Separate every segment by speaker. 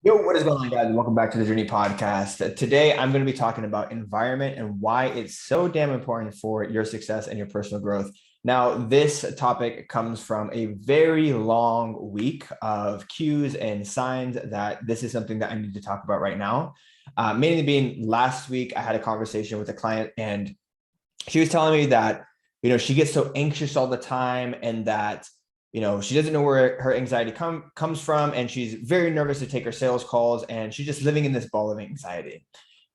Speaker 1: Yo, what is going on, guys? Welcome back to the Journey Podcast. Today, I'm going to be talking about environment and why it's so damn important for your success and your personal growth. Now, this topic comes from a very long week of cues and signs that this is something that I need to talk about right now. Mainly being last week, I had a conversation with a client and she was telling me that, she gets so anxious all the time and that she doesn't know where her anxiety comes from, and she's very nervous to take her sales calls, and she's just living in this ball of anxiety.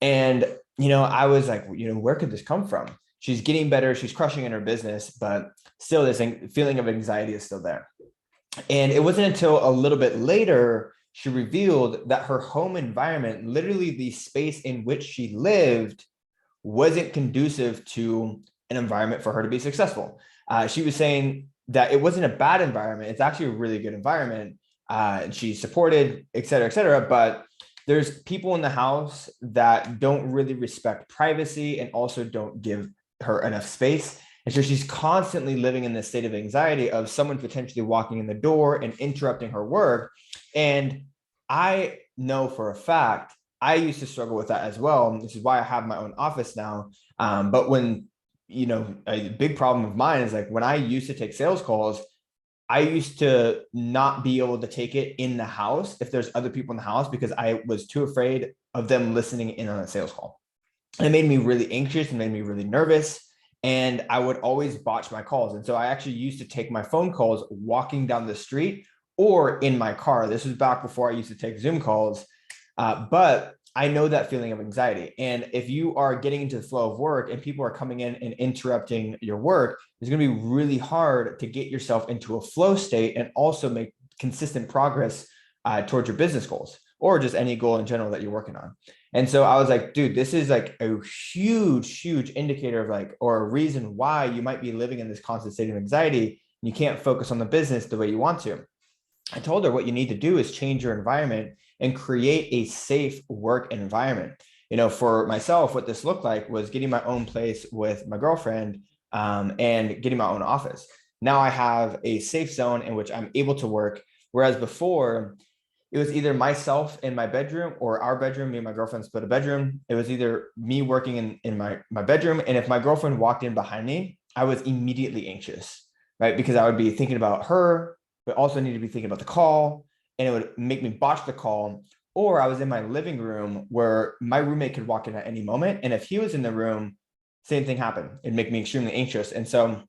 Speaker 1: And I was like, where could this come from? She's getting better, she's crushing in her business, but still this feeling of anxiety is still there. And it wasn't until a little bit later she revealed that her home environment, literally the space in which she lived, wasn't conducive to an environment for her to be successful. She was saying that it wasn't a bad environment. It's actually a really good environment. And she's supported, et cetera, but there's people in the house that don't really respect privacy and also don't give her enough space. And so she's constantly living in this state of anxiety of someone potentially walking in the door and interrupting her work. And I know for a fact, I used to struggle with that as well. This is why I have my own office now. But when a big problem of mine is like when I used to take sales calls, I used to not be able to take it in the house if there's other people in the house because I was too afraid of them listening in on a sales call. And it made me really anxious and made me really nervous. And I would always botch my calls. And so I actually used to take my phone calls walking down the street or in my car. This was back before I used to take Zoom calls. But I know that feeling of anxiety. And if you are getting into the flow of work and people are coming in and interrupting your work, it's going to be really hard to get yourself into a flow state and also make consistent progress towards your business goals or just any goal in general that you're working on. And so I was like, dude, this is like a huge indicator of like, or a reason why you might be living in this constant state of anxiety. And you can't focus on the business the way you want to. I told her what you need to do is change your environment and create a safe work environment. For myself, what this looked like was getting my own place with my girlfriend and getting my own office. Now I have a safe zone in which I'm able to work. Whereas before, it was either myself in my bedroom or our bedroom. Me and my girlfriend split a bedroom. It was either me working in my bedroom. And if my girlfriend walked in behind me, I was immediately anxious, right? Because I would be thinking about her, but also need to be thinking about the call, and it would make me botch the call. Or I was in my living room where my roommate could walk in at any moment. And if he was in the room, same thing happened. It'd make me extremely anxious. And so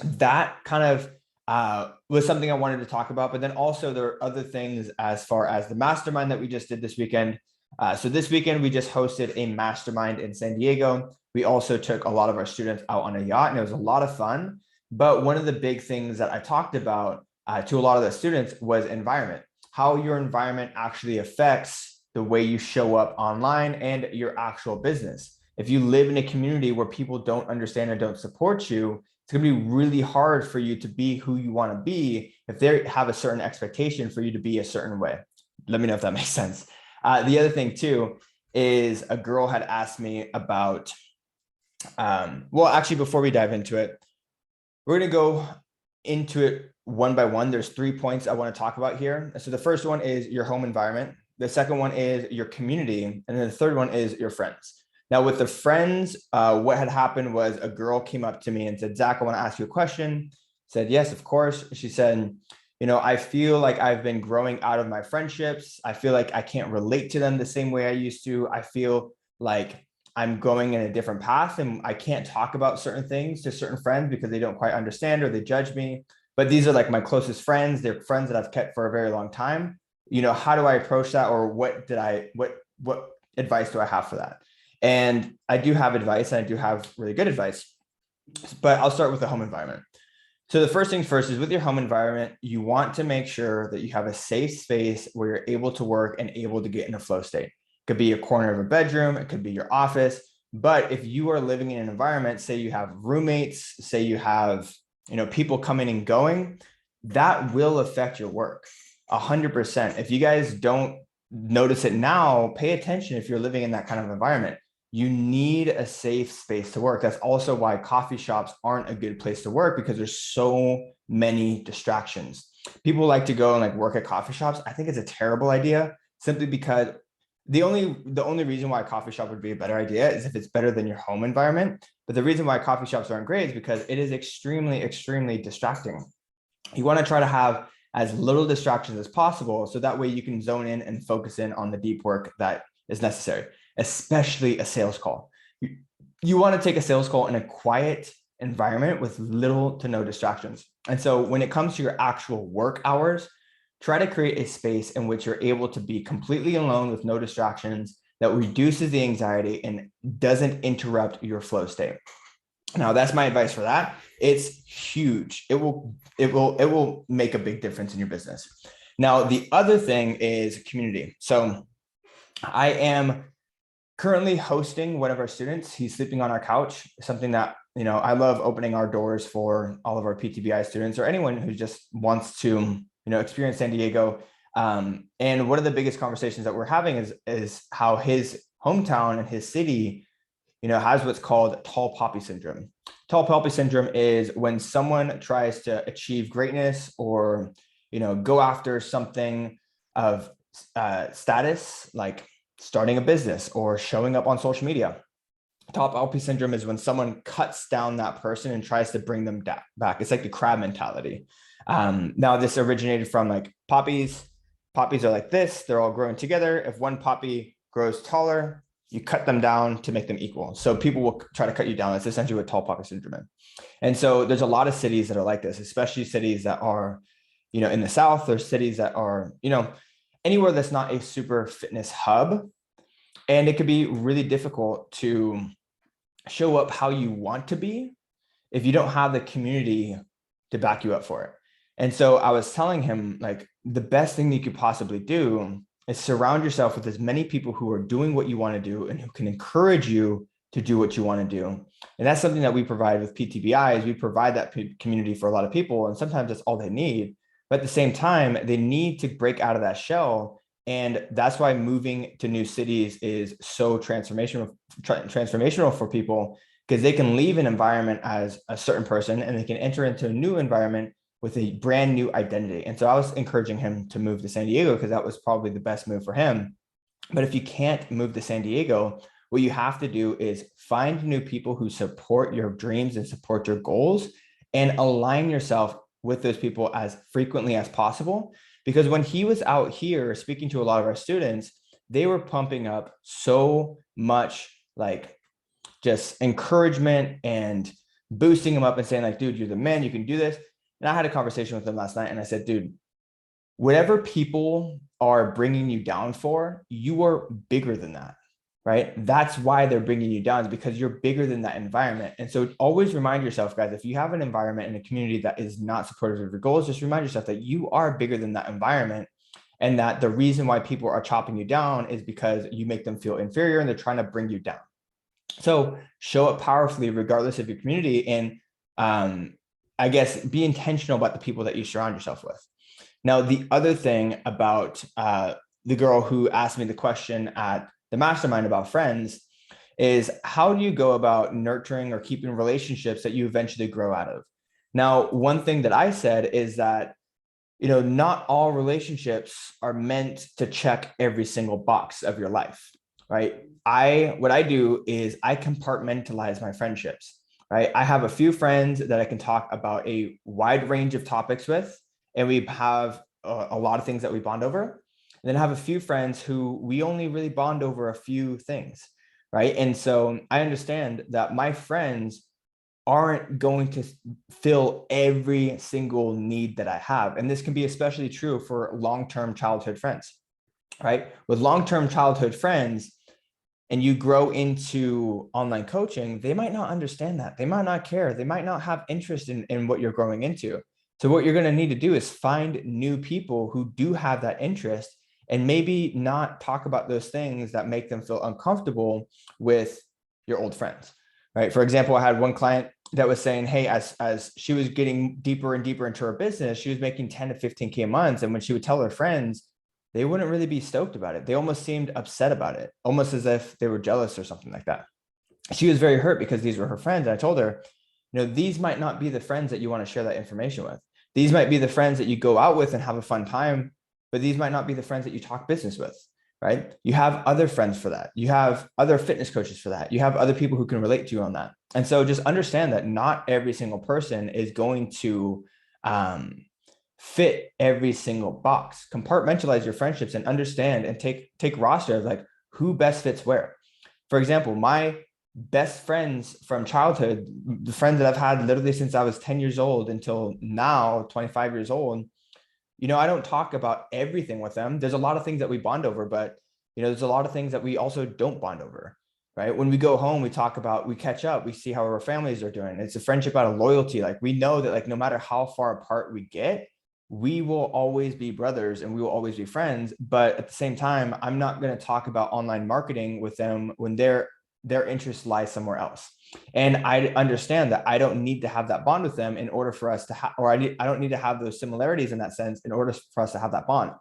Speaker 1: that kind of was something I wanted to talk about. But then also there are other things as far as the mastermind that we just did this weekend. So this weekend, we just hosted a mastermind in San Diego. We also took a lot of our students out on a yacht, and it was a lot of fun. But one of the big things that I talked about to a lot of the students was environment, how your environment actually affects the way you show up online and your actual business. If you live in a community where people don't understand and don't support you, it's going to be really hard for you to be who you want to be if they have a certain expectation for you to be a certain way. Let me know if that makes sense. The other thing too is a girl had asked me about, well, actually, before we dive into it, we're going to go into it one by one. There's 3 points I want to talk about here. So the first one is your home environment. The second one is your community. And then the third one is your friends. Now with the friends, what had happened was a girl came up to me and said, Zach, I want to ask you a question. I said, yes, of course. She said, I feel like I've been growing out of my friendships. I feel like I can't relate to them the same way I used to. I feel like I'm going in a different path and I can't talk about certain things to certain friends because they don't quite understand or they judge me. But these are like my closest friends. They're friends that I've kept for a very long time. How do I approach that? Or what advice do I have for that? And I do have advice, and I do have really good advice, but I'll start with the home environment. So the first things first is with your home environment, you want to make sure that you have a safe space where you're able to work and able to get in a flow state. It could be a corner of a bedroom. It could be your office. But if you are living in an environment, say you have roommates, say you have people coming and going, that will affect your work 100%. If you guys don't notice it now, pay attention. If you're living in that kind of environment, you need a safe space to work. That's also why coffee shops aren't a good place to work, because there's so many distractions. People like to go and like work at coffee shops. I think it's a terrible idea simply because the only reason why a coffee shop would be a better idea is if it's better than your home environment. But the reason why coffee shops aren't great is because it is extremely, extremely distracting. You want to try to have as little distractions as possible, so that way you can zone in and focus in on the deep work that is necessary, especially a sales call. You want to take a sales call in a quiet environment with little to no distractions. And so when it comes to your actual work hours, try to create a space in which you're able to be completely alone with no distractions, that reduces the anxiety and doesn't interrupt your flow state. Now, that's my advice for that. It's huge. It will make a big difference in your business. Now, the other thing is community. So I am currently hosting one of our students. He's sleeping on our couch, something that, I love opening our doors for all of our PTBI students or anyone who just wants to, experience San Diego. And one of the biggest conversations that we're having is how his hometown and his city, has what's called tall poppy syndrome. Tall poppy syndrome is when someone tries to achieve greatness or, go after something of status, like starting a business or showing up on social media. Tall poppy syndrome is when someone cuts down that person and tries to bring them back. It's like the crab mentality. Now this originated from like poppies. Poppies are like this. They're all growing together. If one poppy grows taller, you cut them down to make them equal. So people will try to cut you down. That's essentially what tall poppy syndrome is. And so there's a lot of cities that are like this, especially cities that are, in the South. There's cities that are, anywhere that's not a super fitness hub. And it could be really difficult to show up how you want to be if you don't have the community to back you up for it. And so I was telling him, like, the best thing you could possibly do is surround yourself with as many people who are doing what you want to do and who can encourage you to do what you want to do. And that's something that we provide with PTBI, is we provide that community for a lot of people. And sometimes that's all they need. But at the same time, they need to break out of that shell. And that's why moving to new cities is so transformational for people, because they can leave an environment as a certain person and they can enter into a new environment with a brand new identity. And so I was encouraging him to move to San Diego because that was probably the best move for him. But if you can't move to San Diego, what you have to do is find new people who support your dreams and support your goals, and align yourself with those people as frequently as possible. Because when he was out here speaking to a lot of our students, they were pumping up so much, like, just encouragement and boosting him up and saying, like, dude, you're the man, you can do this. And I had a conversation with him last night and I said, dude, whatever people are bringing you down for, you are bigger than that, right? That's why they're bringing you down, is because you're bigger than that environment. And so always remind yourself, guys, if you have an environment and a community that is not supportive of your goals, just remind yourself that you are bigger than that environment, and that the reason why people are chopping you down is because you make them feel inferior and they're trying to bring you down. So show up powerfully regardless of your community, and I guess be intentional about the people that you surround yourself with. Now, the other thing about the girl who asked me the question at the mastermind about friends is, how do you go about nurturing or keeping relationships that you eventually grow out of? Now, one thing that I said is that, not all relationships are meant to check every single box of your life, right? What I do is I compartmentalize my friendships, right? I have a few friends that I can talk about a wide range of topics with, and we have a lot of things that we bond over. And then I have a few friends who we only really bond over a few things, right? And so I understand that my friends aren't going to fill every single need that I have. And this can be especially true for long-term childhood friends, right? With long-term childhood friends, and you grow into online coaching, they might not understand that. They might not care. They might not have interest in what you're growing into. So what you're going to need to do is find new people who do have that interest, and maybe not talk about those things that make them feel uncomfortable with your old friends, right? For example, I had one client that was saying, hey, as she was getting deeper and deeper into her business, she was making 10 to 15K a month. And when she would tell her friends, they wouldn't really be stoked about it. They almost seemed upset about it, almost as if they were jealous or something like that. She was very hurt because these were her friends. And I told her, these might not be the friends that you want to share that information with. These might be the friends that you go out with and have a fun time but these might not be the friends that you talk business with, right? You have other friends for that. You have other fitness coaches for that. You have other people who can relate to you on that. And so just understand that not every single person is going to fit every single box. Compartmentalize your friendships and understand and take roster of like who best fits where. For example, my best friends from childhood, the friends that I've had literally since I was 10 years old until now, 25 years old, I don't talk about everything with them. There's a lot of things that we bond over, but there's a lot of things that we also don't bond over, right? When we go home, we catch up, we see how our families are doing. It's a friendship out of loyalty. Like we know that like no matter how far apart we get, we will always be brothers and we will always be friends. But at the same time, I'm not going to talk about online marketing with them when their interests lie somewhere else. And I understand that I don't need to have that bond with them in order for us to have, or I don't need to have those similarities in that sense in order for us to have that bond.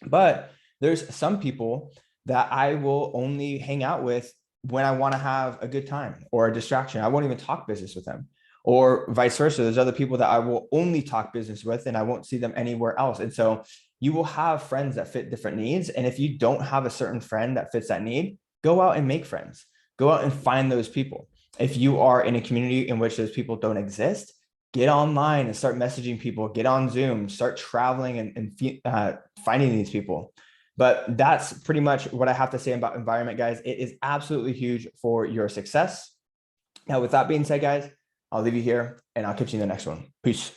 Speaker 1: But there's some people that I will only hang out with when I want to have a good time or a distraction. I won't even talk business with them, or vice versa. There's other people that I will only talk business with and I won't see them anywhere else. And so you will have friends that fit different needs. And if you don't have a certain friend that fits that need, go out and make friends. Go out and find those people. If you are in a community in which those people don't exist, get online and start messaging people, get on Zoom, start traveling and finding these people. But that's pretty much what I have to say about environment, guys. It is absolutely huge for your success. Now, with that being said, guys, I'll leave you here and I'll catch you in the next one. Peace.